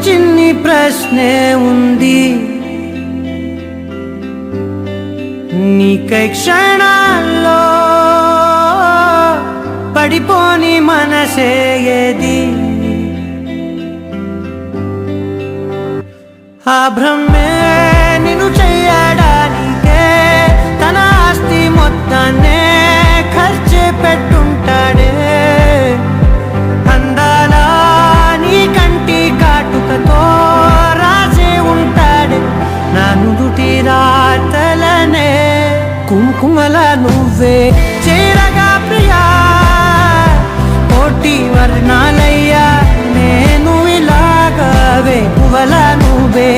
చిన్ని ప్రశ్నే ఉంది, నీకై క్షణాల్లో పడిపోని మనసే ఏది? ఆ భ్రమే నిన్ను చెయ్యడానికే తన ఆస్తి మొత్తాన్నే ఖర్చే పెట్టుంటాడే. అందాల నీ కంటి కాటుకతో రాజే ఉంటాడే నా నుదుటి రాతలనే. కుంకుమల నువ్వే చేరగా ప్రియా, కోటి వర్ణాలయ్యా నేను ఇలాగవే. పువ్వల నువ్వే